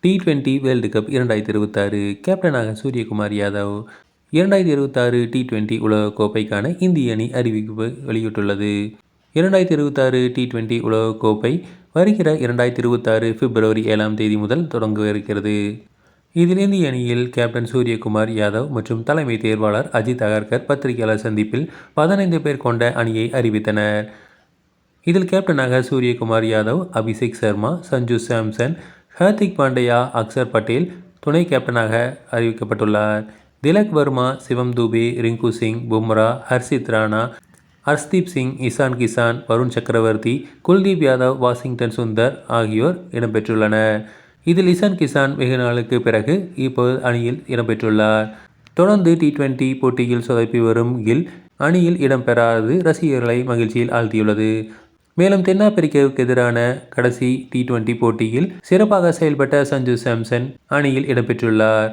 T20 world cup 2026 கேப்டனாக Suryakumar Yadav. 2026 T20 உலகக்கோப்பைக்கான இந்திய அணி அறிவிப்பு வெளியிட்டுள்ளது. 2026 T20 உலகக்கோப்பை வருகிற 2026 பிப்ரவரி 7ஆம் தேதி முதல் தொடங்கவிருக்கிறது. இதில் இந்திய அணியில் கேப்டன் சூரியகுமார் யாதவ் மற்றும் தலைமை தேர்வாளர் அஜித் அகர்கர் பத்திரிகையாளர் சந்திப்பில் 15 பேர் கொண்ட அணியை அறிவித்தனர். இதில் கேப்டனாக சூரியகுமார் யாதவ், அபிஷேக் சர்மா, சஞ்சு சாம்சன், ஹர்திக் பாண்டியா, அக்சர் பட்டேல் துணை கேப்டனாக அறிவிக்கப்பட்டுள்ளார். திலக் வர்மா, சிவம் துபே, ரிங்கு சிங், பும்ரா, ஹர்ஷித் ராணா, ஹர்ஷ்தீப் சிங், இஷான் கிஷான், வருண் சக்கரவர்த்தி, குல்தீப் யாதவ், வாஷிங்டன் சுந்தர் ஆகியோர் இடம்பெற்றுள்ளனர். இதில் இஷான் கிஷான் வெகு நாளுக்கு பிறகு இப்போது அணியில் இடம்பெற்றுள்ளார். தொடர்ந்து T20 போட்டியில் சொதப்பி வரும் கில் அணியில் இடம்பெறாதது ரசிகர்களை மகிழ்ச்சியில் ஆழ்த்தியுள்ளது. மேலும் தென்னாப்பிரிக்காவுக்கு எதிரான கடைசி T20 போட்டியில் சிறப்பாக செயல்பட்ட சஞ்சு சாம்சன் அணியில் இடம்பெற்றுள்ளார்.